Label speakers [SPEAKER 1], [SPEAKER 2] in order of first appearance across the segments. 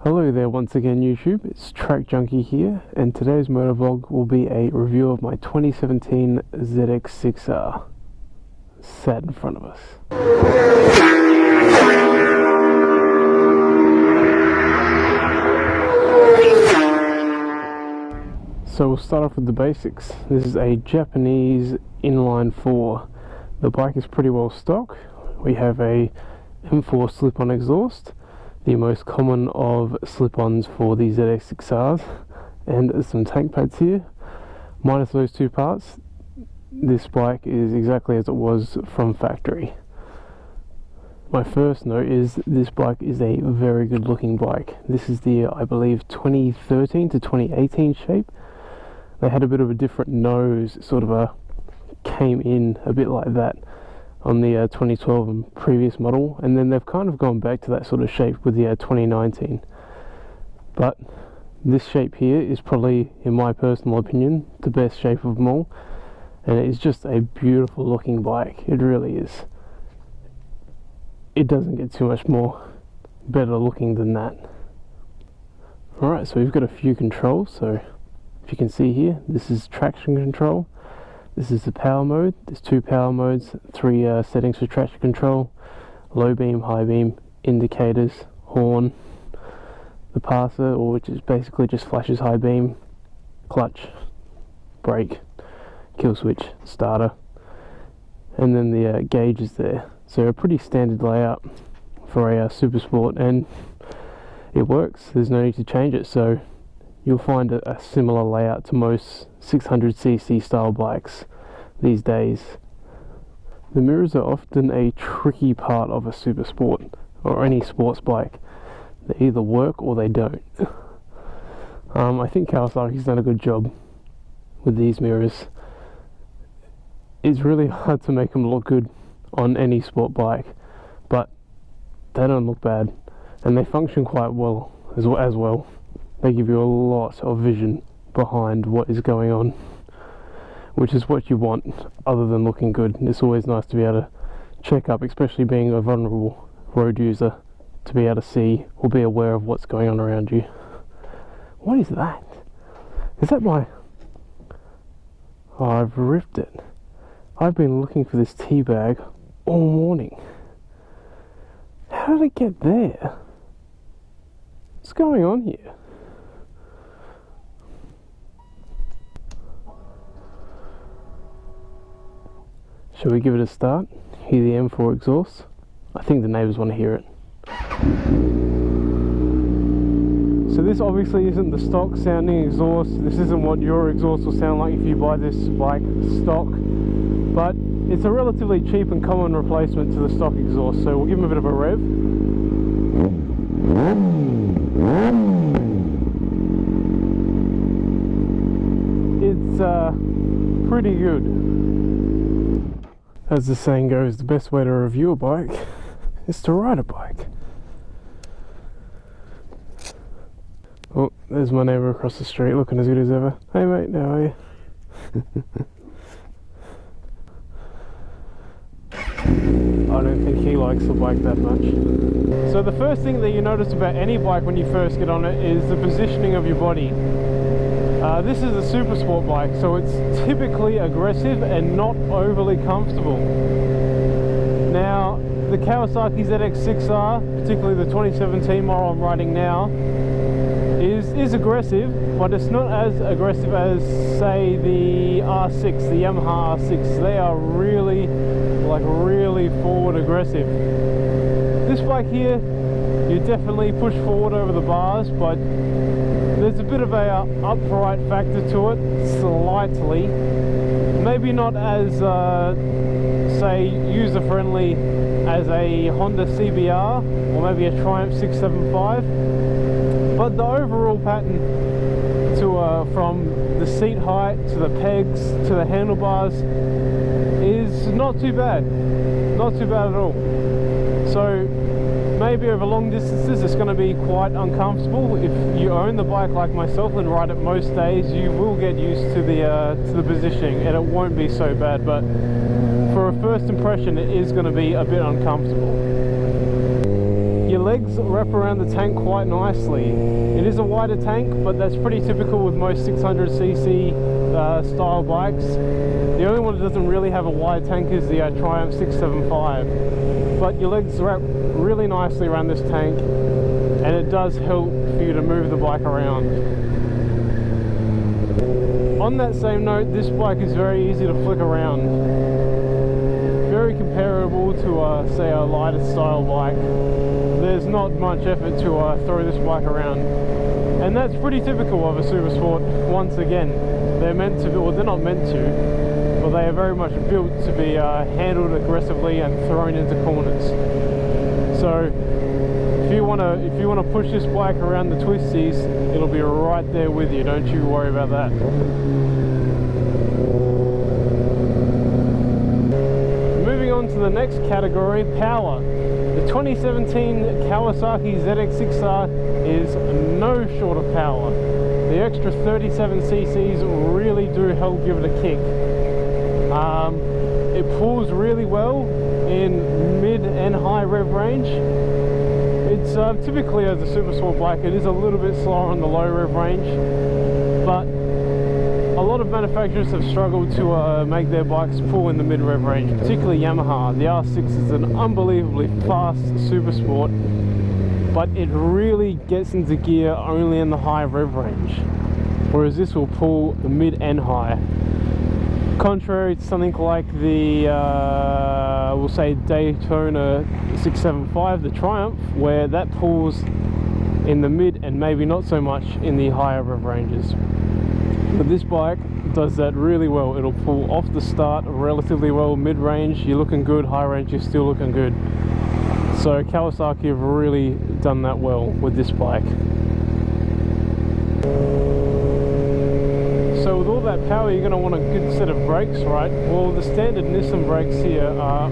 [SPEAKER 1] Hello there once again YouTube, it's Track Junkie here, and today's motovlog will be a review of my 2017 ZX6R. Sat in front of us. So we'll start off with the basics. This is a Japanese inline 4. The bike is pretty well stock. We have a M4 slip-on exhaust, the most common of slip-ons for the ZX6Rs, and some tank pads here. Minus those two parts, this bike is exactly as it was from factory. My first note is this bike is a very good looking bike. This is the, I believe, 2013 to 2018 shape. They had a bit of a different nose, sort of came in a bit like that on the 2012 and previous model, and then they've kind of gone back to that sort of shape with the 2019. But this shape here is probably, in my personal opinion, the best shape of them all, and it's just a beautiful looking bike. It really is. It doesn't get too much more better looking than that. Alright, so we've got a few controls. So if you can see here, this is traction control. This is the power mode. There's two power modes, three settings for traction control: low beam, high beam, indicators, horn, the passer, or which is basically just flashes high beam, clutch, brake, kill switch, starter, and then the gauge is there. So a pretty standard layout for a super sport, and it works. There's no need to change it. So you'll find a similar layout to most 600cc style bikes these days. The mirrors are often a tricky part of a super sport or any sports bike. They either work or they don't. I think Kawasaki's done a good job with these mirrors. It's really hard to make them look good on any sport bike, but they don't look bad, and they function quite well as well. They give you a lot of vision behind what is going on, which is what you want other than looking good. It's always nice to be able to check up, especially being a vulnerable road user, to be able to see or be aware of what's going on around you. What is that? Is that my... Oh, I've ripped it. I've been looking for this tea bag all morning. How did it get there? What's going on here? Shall we give it a start? Hear the M4 exhaust? I think the neighbours want to hear it. So this obviously isn't the stock sounding exhaust. This isn't what your exhaust will sound like if you buy this bike stock. But it's a relatively cheap and common replacement to the stock exhaust. So we'll give them a bit of a rev. It's pretty good. As the saying goes, the best way to review a bike is to ride a bike. Oh, there's my neighbour across the street looking as good as ever. Hey mate, how are you? I don't think he likes the bike that much. So the first thing that you notice about any bike when you first get on it is the positioning of your body. This is a super sport bike, so it's typically aggressive and not overly comfortable. Now, the Kawasaki ZX6R, particularly the 2017 model I'm riding now, is aggressive, but it's not as aggressive as, say, the R6, the Yamaha R6. They are really forward aggressive. This bike here, you definitely push forward over the bars, but there's a bit of a upright factor to it, slightly. Maybe not as, say, user-friendly as a Honda CBR or maybe a Triumph 675, but the overall pattern to from the seat height to the pegs to the handlebars is not too bad. Not too bad at all. So maybe over long distances it's going to be quite uncomfortable. If you own the bike like myself and ride it most days, you will get used to the positioning and it won't be so bad, but for a first impression it is going to be a bit uncomfortable. your legs wrap around the tank quite nicely. It is a wider tank, but that's pretty typical with most 600cc style bikes. The only one that doesn't really have a wide tank is the Triumph 675. But your legs wrap really nicely around this tank, and it does help for you to move the bike around. On that same note, this bike is very easy to flick around. Very comparable to say a lighter style bike. There's not much effort to throw this bike around, and that's pretty typical of a super sport. Once again, they're meant to be, well, they're not meant to, but they are very much built to be handled aggressively and thrown into corners. So if you want to push this bike around the twisties, it'll be right there with you. Don't you worry about that. Moving on to the next category, power. The 2017 Kawasaki ZX6R is no short of power. The extra 37cc's really do help give it a kick. It pulls really well in mid and high rev range. It's typically, as a super sport bike, it is a little bit slower on the low rev range, but a lot of manufacturers have struggled to make their bikes pull in the mid rev range, particularly Yamaha. The R6 is an unbelievably fast super sport, but it really gets into gear only in the high rev range, whereas this will pull the mid and high. Contrary to something like the we'll say Daytona 675, the Triumph, where that pulls in the mid and maybe not so much in the higher rev ranges. But this bike does that really well. It'll pull off the start relatively well, mid range you're looking good, high range you're still looking good. So Kawasaki have really done that well with this bike. So with all that power, you're going to want a good set of brakes, right? Well, the standard Nissan brakes here are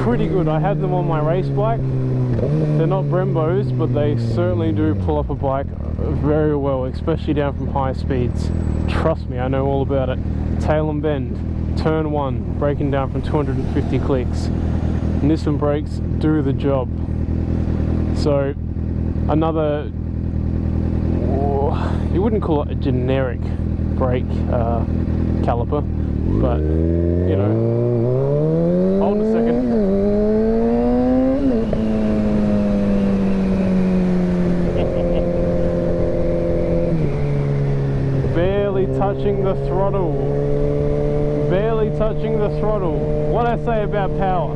[SPEAKER 1] pretty good. I have them on my race bike. They're not Brembos, but they certainly do pull up a bike very well, especially down from high speeds. Trust me, I know all about it. Tail and bend, turn 1, braking down from 250 clicks. Nissan brakes do the job. So another, you wouldn't call it a generic brake caliper, but you know, hold a second. Barely touching the throttle. Barely touching the throttle. What I say about power,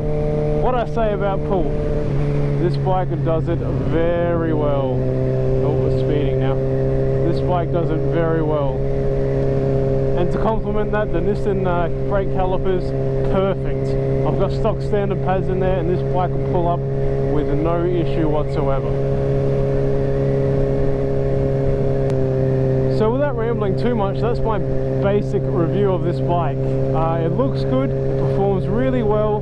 [SPEAKER 1] what I say about pull, this bike does it very well. Oh, we're speeding now. This bike does it very well. And to complement that, the Nissan brake calipers, perfect. I've got stock standard pads in there, and this bike will pull up with no issue whatsoever. So without rambling too much, that's my basic review of this bike. It looks good, it performs really well,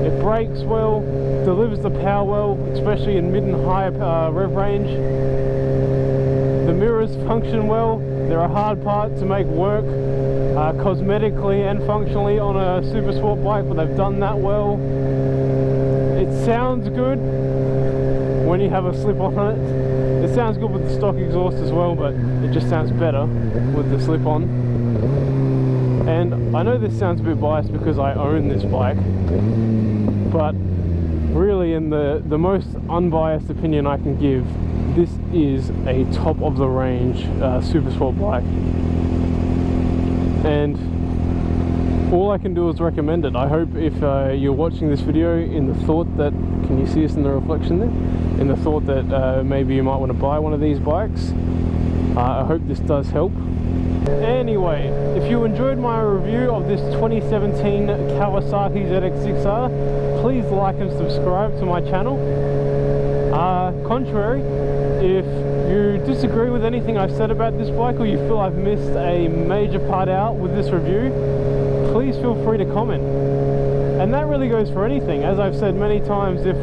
[SPEAKER 1] it brakes well, delivers the power well, especially in mid and high rev range. The mirrors function well. They're a hard part to make work cosmetically and functionally on a super sport bike, but they've done that well. It sounds good when you have a slip on it. It sounds good with the stock exhaust as well, but it just sounds better with the slip on. And I know this sounds a bit biased because I own this bike, but really in the most unbiased opinion I can give, this is a top of the range super sport bike, and all I can do is recommend it. I hope if you're watching this video in the thought that, can you see us in the reflection there? In the thought that maybe you might want to buy one of these bikes, I hope this does help. Anyway, if you enjoyed my review of this 2017 Kawasaki ZX6R, please like and subscribe to my channel. Contrary, if you disagree with anything I've said about this bike, or you feel I've missed a major part out with this review, please feel free to comment. And that really goes for anything. As I've said many times, if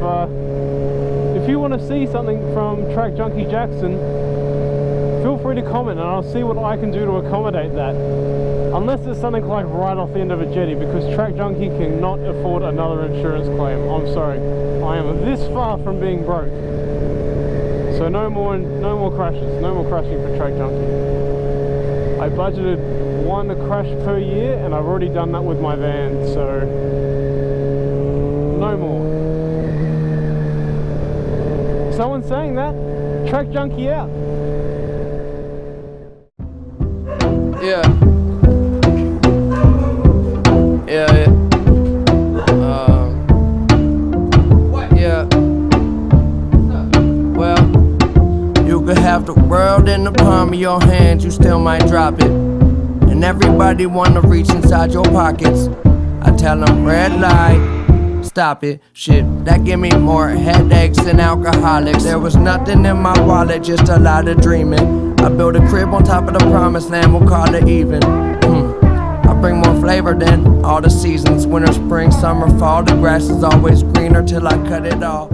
[SPEAKER 1] you want to see something from Track Junkie Jackson, feel free to comment and I'll see what I can do to accommodate that. Unless there's something like right off the end of a jetty, because Track Junkie cannot afford another insurance claim. I'm sorry. I am this far from being broke. So no more crashes. No more crashing for Track Junkie. I budgeted 1 crash per year, and I've already done that with my van, so no more. Someone's saying that. Track Junkie out.
[SPEAKER 2] Yeah. Yeah. Yeah. Well, you could have the world in the palm of your hand, you still might drop it. And everybody wanna reach inside your pockets. I tell them red light, stop it. Shit, that give me more headaches than alcoholics. There was nothing in my wallet, just a lot of dreaming. I built a crib on top of the promised land, we'll call it even. I bring more flavor than all the seasons. Winter, spring, summer, fall, the grass is always greener till I cut it all.